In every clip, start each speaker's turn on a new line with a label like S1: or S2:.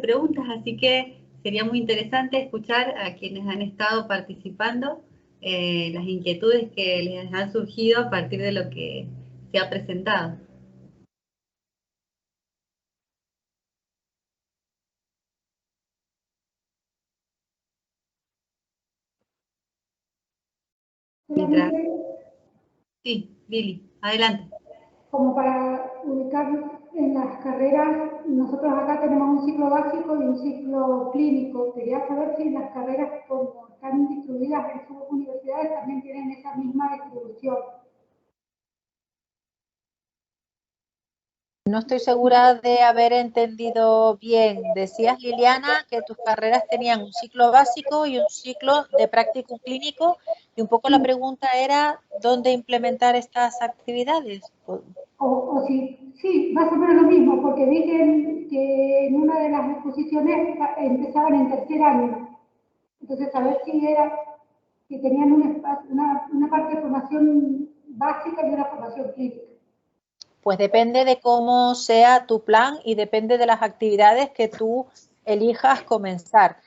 S1: preguntas, así que sería muy interesante escuchar a quienes han estado participando, las inquietudes que les han surgido a partir de lo que se ha presentado. Mientras... Sí, Lili, adelante.
S2: Como para ubicar en las carreras, nosotros acá tenemos un ciclo básico y un ciclo clínico. Quería saber si las carreras, como están distribuidas en sus universidades, también tienen esa misma distribución.
S3: No estoy segura de haber entendido bien. Decías, Liliana, que tus carreras tenían un ciclo básico y un ciclo de práctico clínico, y un poco la pregunta era ¿dónde implementar estas actividades?
S2: O sí, más o menos lo mismo, porque vi que en una de las exposiciones empezaban en tercer año. Entonces, a ver si tenían una parte de formación básica y una formación clínica.
S3: Pues depende de cómo sea tu plan y depende de las actividades que tú elijas comenzar.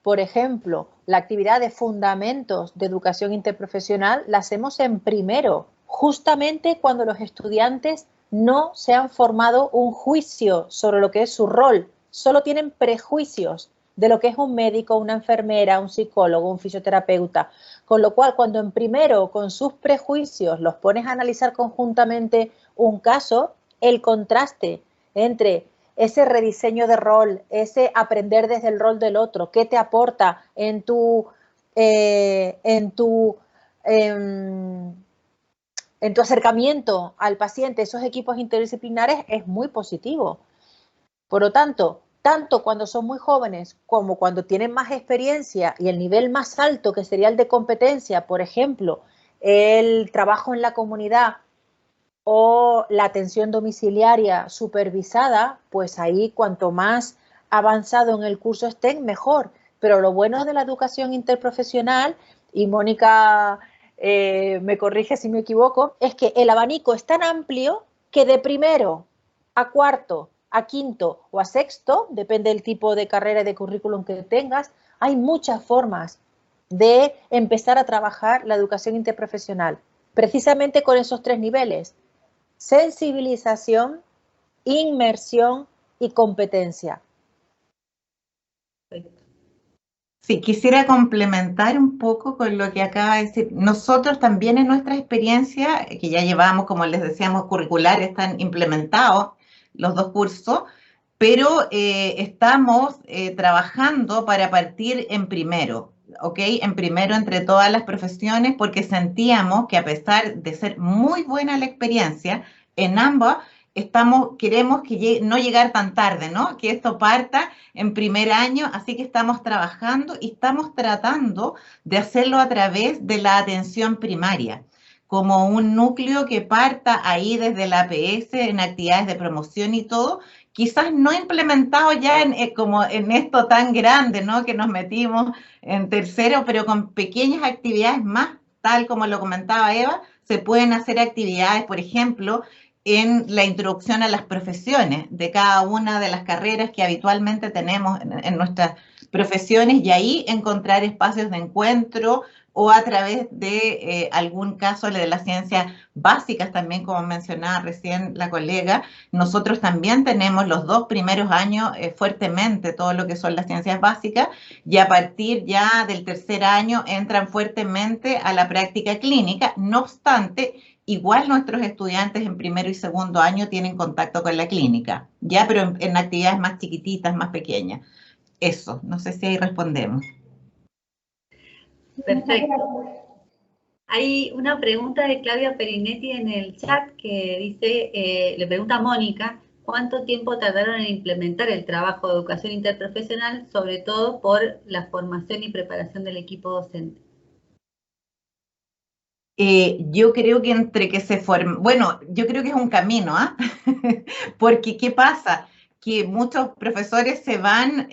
S3: Por ejemplo, la actividad de fundamentos de educación interprofesional la hacemos en primero, justamente cuando los estudiantes no se han formado un juicio sobre lo que es su rol, solo tienen prejuicios de lo que es un médico, una enfermera, un psicólogo, un fisioterapeuta. Con lo cual, cuando en primero, con sus prejuicios, los pones a analizar conjuntamente un caso, el contraste entre ese rediseño de rol, ese aprender desde el rol del otro, qué te aporta en tu acercamiento al paciente, esos equipos interdisciplinares, es muy positivo. Por lo tanto cuando son muy jóvenes como cuando tienen más experiencia y el nivel más alto, que sería el de competencia, por ejemplo, el trabajo en la comunidad o la atención domiciliaria supervisada, pues ahí cuanto más avanzado en el curso estén, mejor. Pero lo bueno de la educación interprofesional, y Mónica me corrige si me equivoco, es que el abanico es tan amplio que de primero a cuarto, a quinto o a sexto, depende del tipo de carrera y de currículum que tengas, hay muchas formas de empezar a trabajar la educación interprofesional, precisamente con esos tres niveles: sensibilización, inmersión y competencia.
S4: Sí, quisiera complementar un poco con lo que acaba de decir. Nosotros también en nuestra experiencia, que ya llevamos, como les decíamos, curriculares, están implementados los dos cursos, pero estamos trabajando para partir en primero, ¿ok? En primero entre todas las profesiones, porque sentíamos que a pesar de ser muy buena la experiencia, en ambas queremos que no llegar tan tarde, ¿no? Que esto parta en primer año, así que estamos trabajando y estamos tratando de hacerlo a través de la atención primaria, como un núcleo que parta ahí desde la APS en actividades de promoción y todo, quizás no implementado ya como en esto tan grande, ¿no? Que nos metimos en tercero, pero con pequeñas actividades más, tal como lo comentaba Eva, se pueden hacer actividades, por ejemplo, en la introducción a las profesiones de cada una de las carreras que habitualmente tenemos en nuestras profesiones, y ahí encontrar espacios de encuentro, o a través de algún caso de las ciencias básicas también, como mencionaba recién la colega. Nosotros también tenemos los 2 primeros años fuertemente todo lo que son las ciencias básicas, y a partir ya del tercer año entran fuertemente a la práctica clínica. No obstante, igual nuestros estudiantes en primero y segundo año tienen contacto con la clínica, ya, pero en actividades más chiquititas, más pequeñas. Eso, no sé si ahí respondemos.
S1: Perfecto. Hay una pregunta de Claudia Perinetti en el chat que dice, le pregunta a Mónica, ¿cuánto tiempo tardaron en implementar el trabajo de educación interprofesional, sobre todo por la formación y preparación del equipo docente?
S4: Yo creo que entre que se forma, bueno, yo creo que es un camino, ¿ah? Porque ¿qué pasa? Que muchos profesores se van,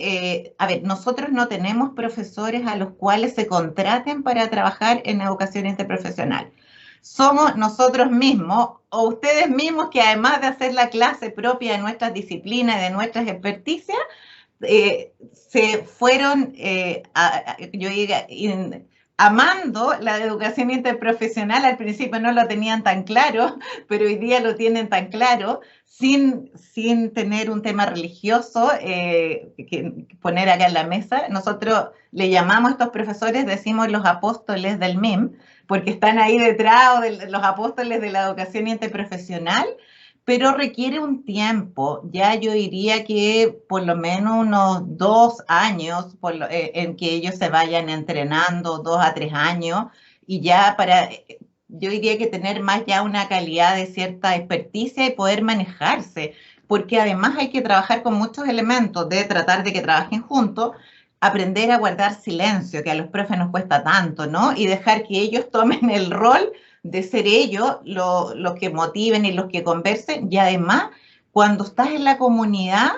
S4: a ver, nosotros no tenemos profesores a los cuales se contraten para trabajar en educación interprofesional. Somos nosotros mismos o ustedes mismos que, además de hacer la clase propia de nuestras disciplinas y de nuestras experticias, se fueron, yo diría, amando la educación interprofesional. Al principio no lo tenían tan claro, pero hoy día lo tienen tan claro, sin tener un tema religioso que poner acá en la mesa. Nosotros le llamamos a estos profesores, decimos los apóstoles del MIM, porque están ahí detrás de los apóstoles de la educación interprofesional, pero requiere un tiempo. Ya yo diría que por lo menos unos 2 años en que ellos se vayan entrenando, 2 a 3 años, y ya yo diría que tener más ya una calidad de cierta experticia y poder manejarse, porque además hay que trabajar con muchos elementos, de tratar de que trabajen juntos, aprender a guardar silencio, que a los profes nos cuesta tanto, ¿no? Y dejar que ellos tomen el rol de ser ellos los que motiven y los que conversen. Y además, cuando estás en la comunidad,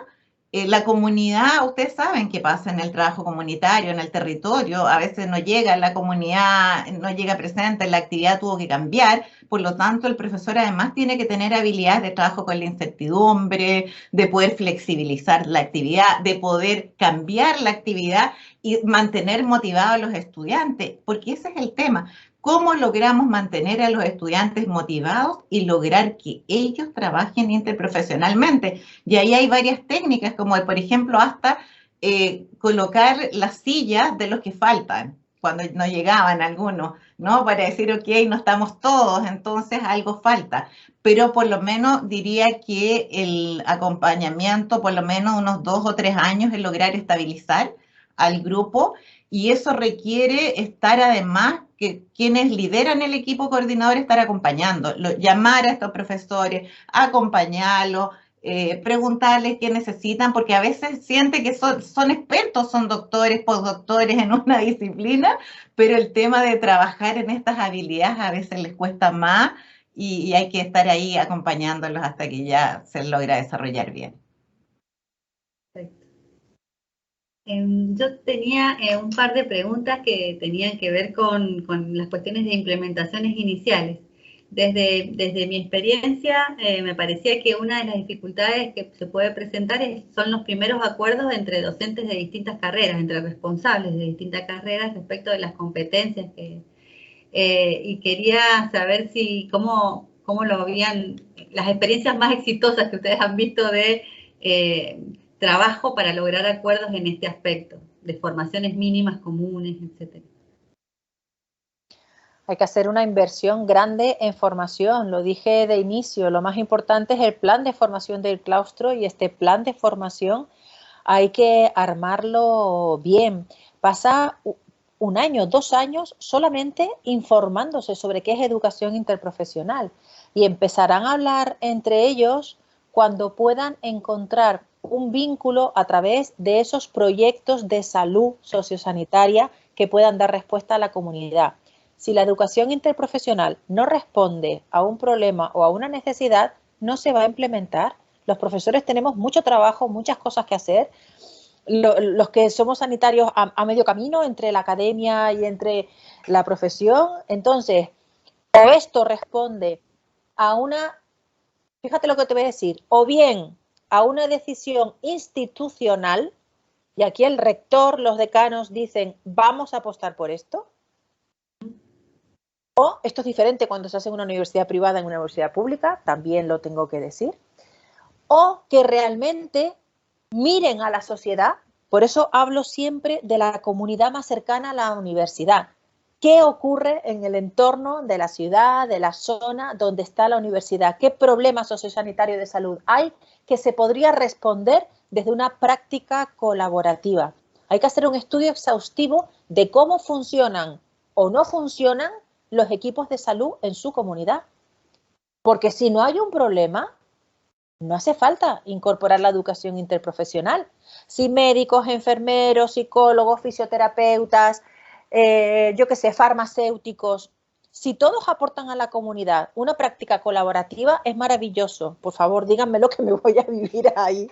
S4: ustedes saben qué pasa en el trabajo comunitario, en el territorio, a veces no llega la comunidad, no llega presente, la actividad tuvo que cambiar, por lo tanto el profesor además tiene que tener habilidades de trabajo con la incertidumbre, de poder flexibilizar la actividad, de poder cambiar la actividad y mantener motivados a los estudiantes, porque ese es el tema. ¿Cómo logramos mantener a los estudiantes motivados y lograr que ellos trabajen interprofesionalmente? Y ahí hay varias técnicas, como por ejemplo hasta colocar las sillas de los que faltan, cuando no llegaban algunos, ¿no? Para decir, ok, no estamos todos, entonces algo falta. Pero por lo menos diría que el acompañamiento, por lo menos unos 2 o 3 años, es lograr estabilizar al grupo, y eso requiere estar además que quienes lideran el equipo coordinador estar acompañando, llamar a estos profesores, acompañarlos, preguntarles qué necesitan, porque a veces sienten que son expertos, son doctores, postdoctores en una disciplina, pero el tema de trabajar en estas habilidades a veces les cuesta más y hay que estar ahí acompañándolos hasta que ya se logra desarrollar bien.
S1: Perfecto. Yo tenía un par de preguntas que tenían que ver con las cuestiones de implementaciones iniciales. Desde mi experiencia, me parecía que una de las dificultades que se puede presentar son los primeros acuerdos entre docentes de distintas carreras, entre responsables de distintas carreras respecto de las competencias y quería saber cómo lo habían, las experiencias más exitosas que ustedes han visto de trabajo para lograr acuerdos en este aspecto, de formaciones mínimas comunes, etc.
S3: Hay que hacer una inversión grande en formación, lo dije de inicio, lo más importante es el plan de formación del claustro, y este plan de formación hay que armarlo bien. Pasa 1 año, 2 años solamente informándose sobre qué es educación interprofesional, y empezarán a hablar entre ellos cuando puedan encontrar un vínculo a través de esos proyectos de salud sociosanitaria que puedan dar respuesta a la comunidad. Si la educación interprofesional no responde a un problema o a una necesidad, no se va a implementar. Los profesores tenemos mucho trabajo, muchas cosas que hacer. Los que somos sanitarios a medio camino entre la academia y entre la profesión. Entonces, o esto responde a una, fíjate lo que te voy a decir, o bien a una decisión institucional, y aquí el rector, los decanos dicen, vamos a apostar por esto. O esto es diferente cuando se hace en una universidad privada, en una universidad pública, también lo tengo que decir. O que realmente miren a la sociedad, por eso hablo siempre de la comunidad más cercana a la universidad. ¿Qué ocurre en el entorno de la ciudad, de la zona donde está la universidad? ¿Qué problemas sociosanitarios de salud hay que se podría responder desde una práctica colaborativa? Hay que hacer un estudio exhaustivo de cómo funcionan o no funcionan los equipos de salud en su comunidad. Porque si no hay un problema, no hace falta incorporar la educación interprofesional. Si médicos, enfermeros, psicólogos, fisioterapeutas, yo qué sé, farmacéuticos, si todos aportan a la comunidad una práctica colaborativa, es maravilloso. Por favor, díganme lo que me voy a vivir ahí.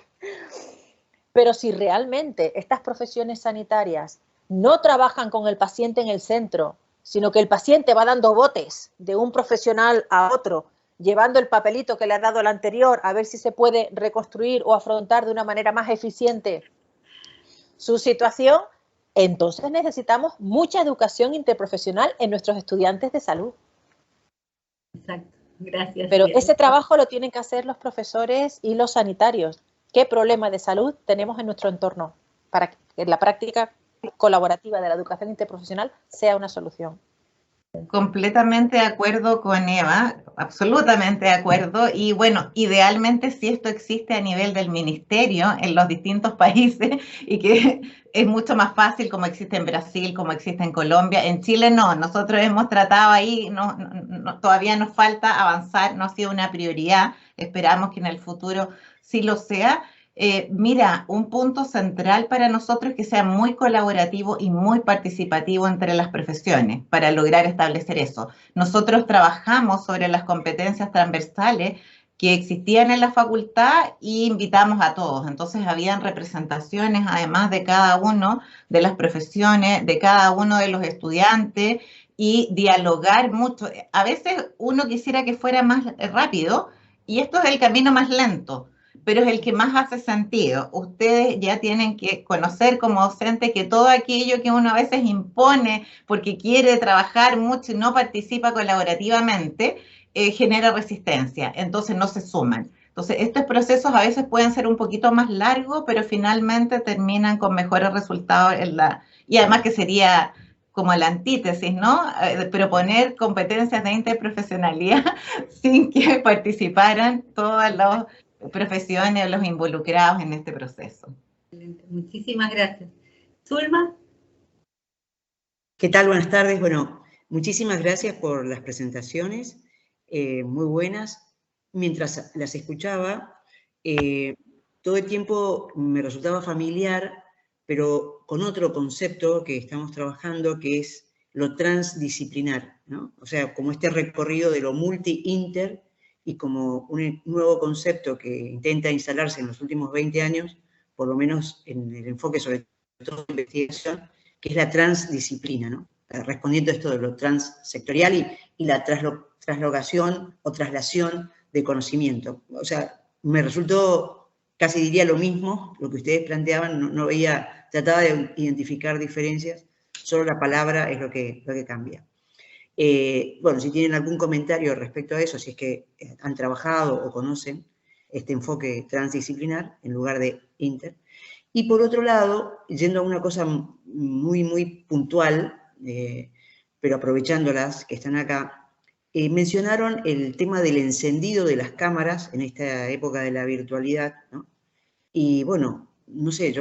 S3: Pero si realmente estas profesiones sanitarias no trabajan con el paciente en el centro, sino que el paciente va dando botes de un profesional a otro, llevando el papelito que le ha dado el anterior, a ver si se puede reconstruir o afrontar de una manera más eficiente su situación, entonces necesitamos mucha educación interprofesional en nuestros estudiantes de salud.
S1: Exacto, gracias.
S3: Pero ese trabajo lo tienen que hacer los profesores y los sanitarios. ¿Qué problema de salud tenemos en nuestro entorno para que la práctica colaborativa de la educación interprofesional sea una solución?
S4: Completamente de acuerdo con Eva, absolutamente de acuerdo. Y bueno, idealmente si esto existe a nivel del ministerio en los distintos países y que es mucho más fácil como existe en Brasil, como existe en Colombia. En Chile no, nosotros hemos tratado ahí, todavía nos falta avanzar, no ha sido una prioridad, esperamos que en el futuro sí lo sea. Mira, un punto central para nosotros es que sea muy colaborativo y muy participativo entre las profesiones para lograr establecer eso. Nosotros trabajamos sobre las competencias transversales que existían en la facultad y invitamos a todos. Entonces, habían representaciones, además de cada uno de las profesiones, de cada uno de los estudiantes y dialogar mucho. A veces uno quisiera que fuera más rápido y esto es el camino más lento, pero es el que más hace sentido. Ustedes ya tienen que conocer como docente que todo aquello que uno a veces impone porque quiere trabajar mucho y no participa colaborativamente, genera resistencia, entonces no se suman. Entonces, estos procesos a veces pueden ser un poquito más largos, pero finalmente terminan con mejores resultados y además que sería como la antítesis, ¿no? Proponer competencias de interprofesionalidad sin que participaran todos los profesiones o los involucrados en este proceso.
S1: Excelente. Muchísimas gracias. Zulma.
S5: ¿Qué tal? Buenas tardes. Bueno, muchísimas gracias por las presentaciones, muy buenas. Mientras las escuchaba, todo el tiempo me resultaba familiar, pero con otro concepto que estamos trabajando, que es lo transdisciplinar, ¿no? O sea, como este recorrido de lo multi-inter, y como un nuevo concepto que intenta instalarse en los últimos 20 años, por lo menos en el enfoque sobre todo de investigación, que es la transdisciplina, ¿no? Respondiendo a esto de lo transsectorial y la traslocación o traslación de conocimiento. O sea, me resultó, casi diría lo mismo, lo que ustedes planteaban, no veía, trataba de identificar diferencias, solo la palabra es lo que cambia. Bueno, si tienen algún comentario respecto a eso, si es que han trabajado o conocen este enfoque transdisciplinar en lugar de inter. Y por otro lado, yendo a una cosa muy, muy puntual, pero aprovechándolas que están acá, mencionaron el tema del encendido de las cámaras en esta época de la virtualidad, ¿no? Y bueno, no sé,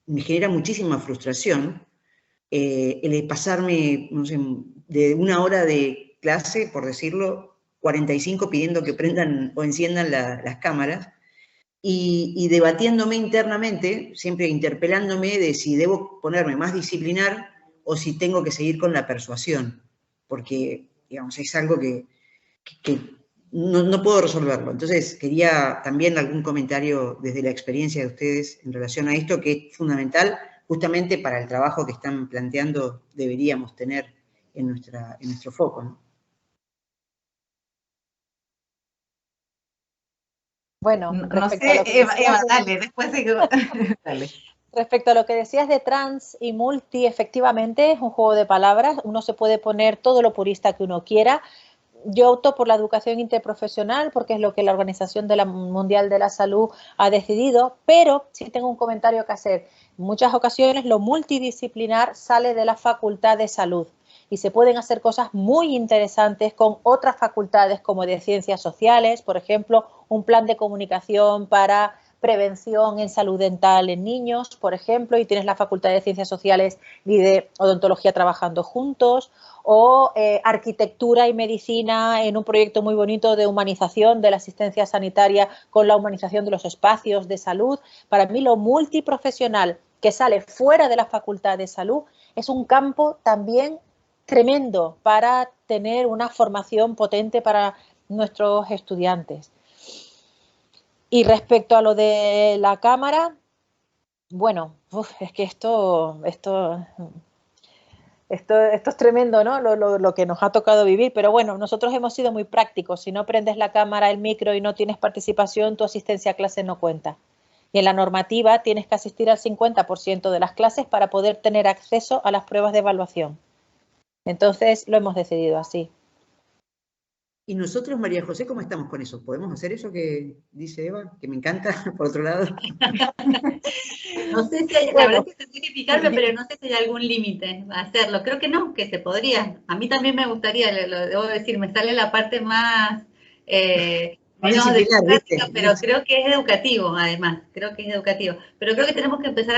S5: me genera muchísima frustración el de pasarme, no sé, de una hora de clase, por decirlo, 45 pidiendo que prendan o enciendan las cámaras y debatiéndome internamente, siempre interpelándome de si debo ponerme más disciplinar o si tengo que seguir con la persuasión, porque, digamos, es algo que no puedo resolverlo. Entonces, quería también algún comentario desde la experiencia de ustedes en relación a esto, que es fundamental justamente para el trabajo que están planteando deberíamos tener en nuestro foco, ¿no?
S3: Bueno,
S4: no sé, Eva, dale, después de que... dale.
S3: Respecto a lo que decías de trans y multi, efectivamente es un juego de palabras, uno se puede poner todo lo purista que uno quiera. Yo opto por la educación interprofesional porque es lo que la Organización Mundial de la Salud ha decidido, pero sí tengo un comentario que hacer. En muchas ocasiones lo multidisciplinar sale de la Facultad de Salud y se pueden hacer cosas muy interesantes con otras facultades como de Ciencias Sociales, por ejemplo, un plan de comunicación para prevención en salud dental en niños, por ejemplo, y tienes la Facultad de Ciencias Sociales y de Odontología trabajando juntos, o arquitectura y medicina en un proyecto muy bonito de humanización de la asistencia sanitaria con la humanización de los espacios de salud. Para mí lo multiprofesional que sale fuera de la Facultad de Salud es un campo también tremendo para tener una formación potente para nuestros estudiantes. Y respecto a lo de la cámara, bueno, es que esto es tremendo, ¿no? Lo que nos ha tocado vivir, pero bueno, nosotros hemos sido muy prácticos. Si no prendes la cámara, el micro y no tienes participación, tu asistencia a clase no cuenta. Y en la normativa tienes que asistir al 50% de las clases para poder tener acceso a las pruebas de evaluación. Entonces lo hemos decidido así.
S5: Y nosotros, María José, ¿cómo estamos con eso? ¿Podemos hacer eso que dice Eva? Que me encanta, por otro lado.
S1: No sé si hay, la verdad es que tendría que fijarme, pero no sé si hay algún límite a hacerlo. Creo que no, que se podría. A mí también me gustaría, lo debo decir, me sale la parte más menos democrática, pero creo que es educativo, además. Creo que es educativo. Pero creo que tenemos que empezar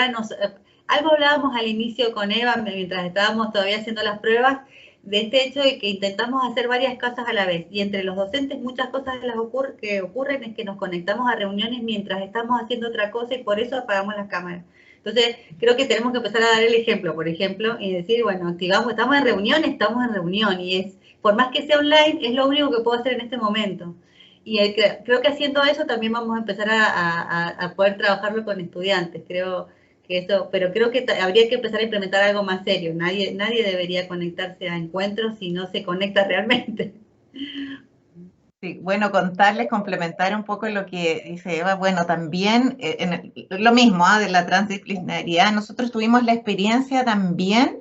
S1: algo hablábamos al inicio con Eva, mientras estábamos todavía haciendo las pruebas, de este hecho de que intentamos hacer varias cosas a la vez. Y entre los docentes muchas cosas que ocurren es que nos conectamos a reuniones mientras estamos haciendo otra cosa y por eso apagamos las cámaras. Entonces, creo que tenemos que empezar a dar el ejemplo, por ejemplo, y decir, bueno, activamos, estamos en reunión, y es, por más que sea online, es lo único que puedo hacer en este momento. Y creo que haciendo eso también vamos a empezar a poder trabajarlo con estudiantes, creo que eso, pero creo que habría que empezar a implementar algo más serio. Nadie debería conectarse a encuentros si no se conecta realmente.
S4: Sí, bueno, contarles, complementar un poco lo que dice Eva, bueno, también lo mismo, de la transdisciplinariedad, nosotros tuvimos la experiencia también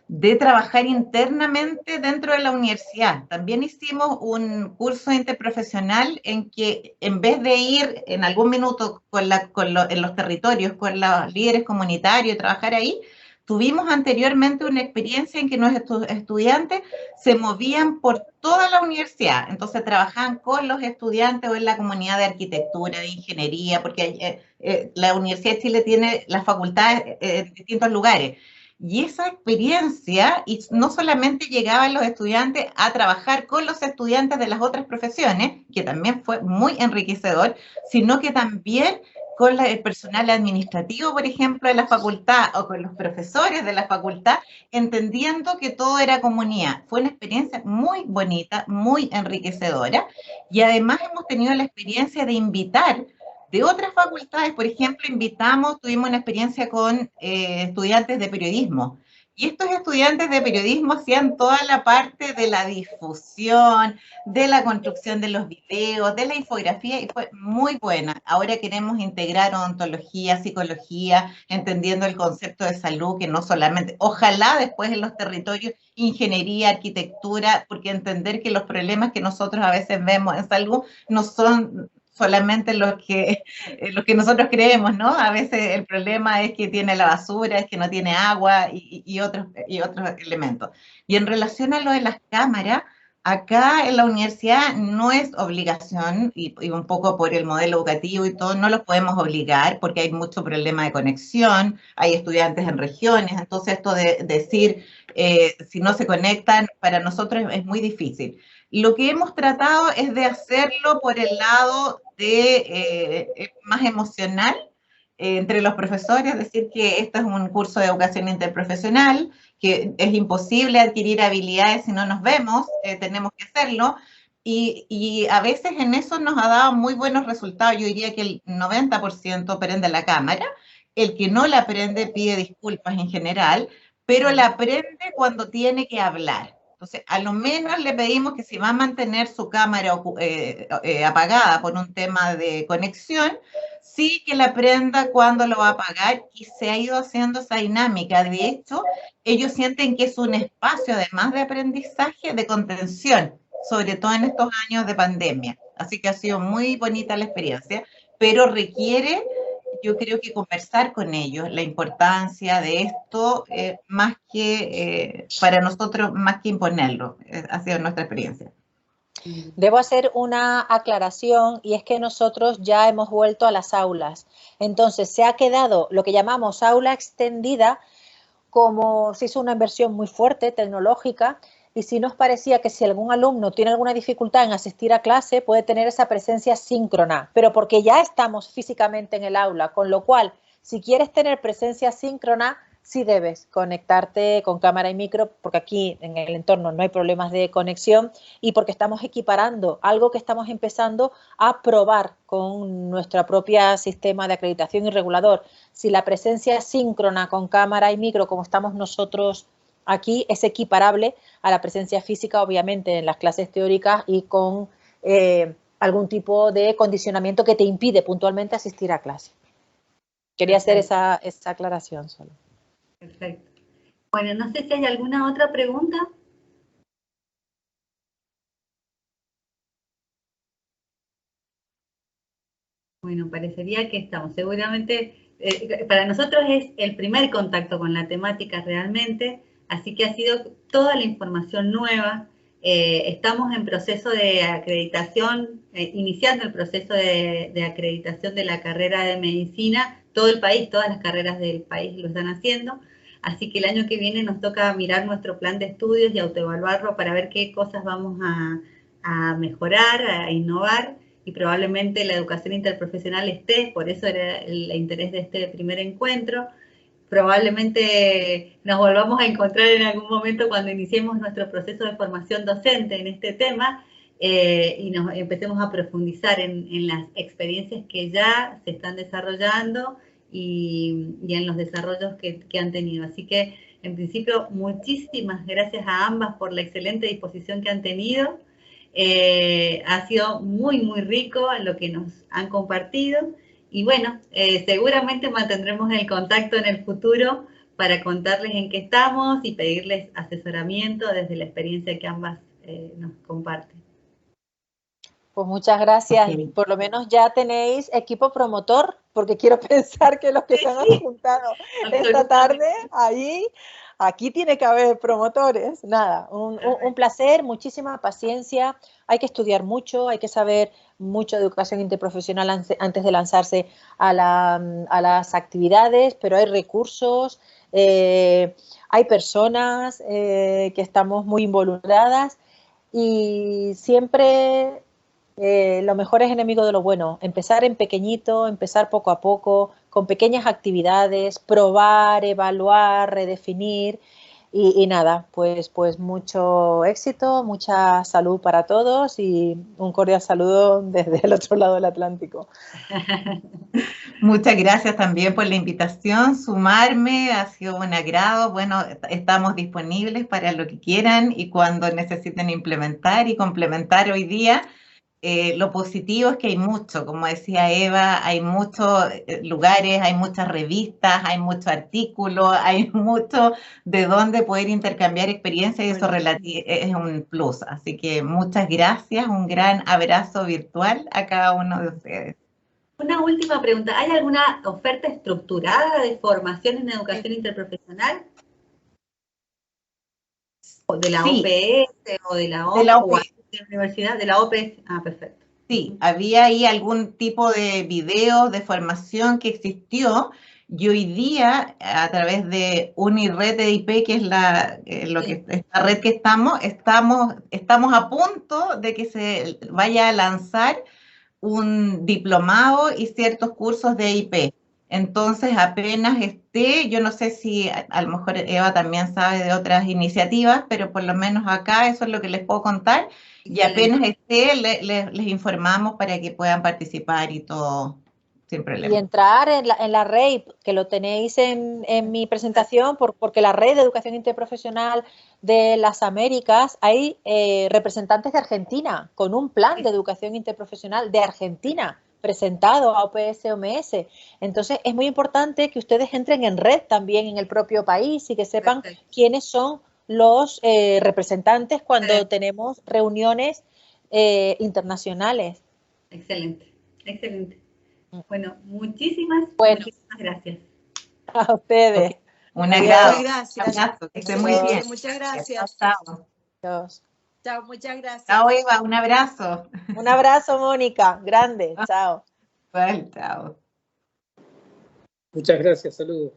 S4: de trabajar internamente dentro de la universidad. También hicimos un curso interprofesional en que en vez de ir en algún minuto en los territorios con los líderes comunitarios y trabajar ahí, tuvimos anteriormente una experiencia en que nuestros estudiantes se movían por toda la universidad. Entonces trabajaban con los estudiantes o en la comunidad de arquitectura, de ingeniería, porque la Universidad de Chile tiene las facultades en distintos lugares. Y esa experiencia, y no solamente llegaban los estudiantes a trabajar con los estudiantes de las otras profesiones, que también fue muy enriquecedor, sino que también con el personal administrativo, por ejemplo, de la facultad, o con los profesores de la facultad, entendiendo que todo era comunidad. Fue una experiencia muy bonita, muy enriquecedora, y además hemos tenido la experiencia de invitar de otras facultades. Por ejemplo, tuvimos una experiencia con estudiantes de periodismo, y estos estudiantes de periodismo hacían toda la parte de la difusión, de la construcción de los videos, de la infografía, y fue muy buena. Ahora queremos integrar odontología, psicología, entendiendo el concepto de salud, que no solamente, ojalá después en los territorios, ingeniería, arquitectura, porque entender que los problemas que nosotros a veces vemos en salud no son solamente lo que nosotros creemos, ¿no? A veces el problema es que tiene la basura, es que no tiene agua y otros elementos. Y en relación a lo de las cámaras, acá en la universidad no es obligación, y un poco por el modelo educativo y todo, no los podemos obligar porque hay mucho problema de conexión, hay estudiantes en regiones, entonces esto de decir si no se conectan, para nosotros es muy difícil. Lo que hemos tratado es de hacerlo por el lado más emocional entre los profesores, es decir, que este es un curso de educación interprofesional, que es imposible adquirir habilidades si no nos vemos, tenemos que hacerlo, y a veces en eso nos ha dado muy buenos resultados. Yo diría que el 90% prende la cámara, el que no la prende pide disculpas en general, pero la prende cuando tiene que hablar. Entonces, a lo menos le pedimos que si va a mantener su cámara apagada por un tema de conexión, sí que la prenda cuando lo va a apagar, y se ha ido haciendo esa dinámica. De hecho, ellos sienten que es un espacio, además de aprendizaje, de contención, sobre todo en estos años de pandemia. Así que ha sido muy bonita la experiencia, pero requiere, yo creo que conversar con ellos, la importancia de esto, más que para nosotros, más que imponerlo, ha sido nuestra experiencia.
S3: Debo hacer una aclaración, y es que nosotros ya hemos vuelto a las aulas. Entonces se ha quedado lo que llamamos aula extendida, como se hizo una inversión muy fuerte tecnológica, y sí nos parecía que si algún alumno tiene alguna dificultad en asistir a clase, puede tener esa presencia síncrona, pero porque ya estamos físicamente en el aula, con lo cual, si quieres tener presencia síncrona, sí debes conectarte con cámara y micro, porque aquí en el entorno no hay problemas de conexión, y porque estamos equiparando algo que estamos empezando a probar con nuestro propio sistema de acreditación y regulador. Si la presencia síncrona con cámara y micro, como estamos nosotros aquí, es equiparable a la presencia física, obviamente, en las clases teóricas y con algún tipo de condicionamiento que te impide puntualmente asistir a clase. Quería hacer esa aclaración solo.
S1: Perfecto. Bueno, no sé si hay alguna otra pregunta. Bueno, parecería que estamos. Seguramente para nosotros es el primer contacto con la temática realmente, así que ha sido toda la información nueva. Estamos en proceso de acreditación, iniciando el proceso de acreditación de la carrera de medicina. Todo el país, todas las carreras del país lo están haciendo. Así que el año que viene nos toca mirar nuestro plan de estudios y autoevaluarlo para ver qué cosas vamos a mejorar, a innovar, y probablemente la educación interprofesional esté, por eso era el interés de este primer encuentro. Probablemente nos volvamos a encontrar en algún momento cuando iniciemos nuestro proceso de formación docente en este tema y nos empecemos a profundizar en las experiencias que ya se están desarrollando y en los desarrollos que han tenido. Así que, en principio, muchísimas gracias a ambas por la excelente disposición que han tenido. Ha sido muy, muy rico lo que nos han compartido y bueno, seguramente mantendremos el contacto en el futuro para contarles en qué estamos y pedirles asesoramiento desde la experiencia que ambas nos comparten.
S3: Pues muchas gracias.
S4: Okay.
S3: Por lo menos ya tenéis equipo promotor, porque quiero pensar que los que se han adjuntado esta tarde, aquí tiene que haber promotores. Nada, un placer, muchísima paciencia. Hay que estudiar mucho, hay que saber mucho de educación interprofesional antes de lanzarse a las actividades, pero hay recursos, hay personas que estamos muy involucradas y siempre... lo mejor es enemigo de lo bueno. Empezar en pequeñito, empezar poco a poco, con pequeñas actividades, probar, evaluar, redefinir y nada, pues mucho éxito, mucha salud para todos y un cordial saludo desde el otro lado del Atlántico.
S4: Muchas gracias también por la invitación, sumarme, ha sido un agrado. Bueno, estamos disponibles para lo que quieran y cuando necesiten implementar y complementar hoy día. Lo positivo es que hay mucho, como decía Eva, hay muchos lugares, hay muchas revistas, hay muchos artículos, hay mucho de dónde poder intercambiar experiencias y eso es un plus. Así que muchas gracias, un gran abrazo virtual a cada uno de ustedes.
S1: Una última pregunta, ¿hay alguna oferta estructurada de formación en educación interprofesional? ¿O de la OPS o de la OPS? De la universidad, de la OPS. Ah, perfecto.
S4: Sí, había ahí algún tipo de video de formación que existió y hoy día a través de Unired EIP, que es esta red que estamos a punto de que se vaya a lanzar un diplomado y ciertos cursos de EIP. Entonces, apenas esté, yo no sé si a lo mejor Eva también sabe de otras iniciativas, pero por lo menos acá eso es lo que les puedo contar. Y apenas esté, les informamos para que puedan participar y todo sin problema.
S3: Y entrar en la red, que lo tenéis en mi presentación, porque la red de educación interprofesional de las Américas, hay representantes de Argentina con un plan de educación interprofesional de Argentina presentado a OPS-OMS. Entonces, es muy importante que ustedes entren en red también en el propio país y que sepan quiénes son los representantes cuando tenemos reuniones internacionales.
S1: Excelente, excelente. Bueno, muchísimas gracias.
S3: A ustedes.
S4: Okay. Un agrado.
S6: Gracias.
S4: Un abrazo, que estén muy bien.
S6: Muchas gracias.
S4: Chao.
S6: Chao, muchas gracias.
S4: Chao, Eva, un abrazo.
S3: Un abrazo, Mónica, grande. Chao.
S4: Well, chao.
S7: Muchas gracias, saludos.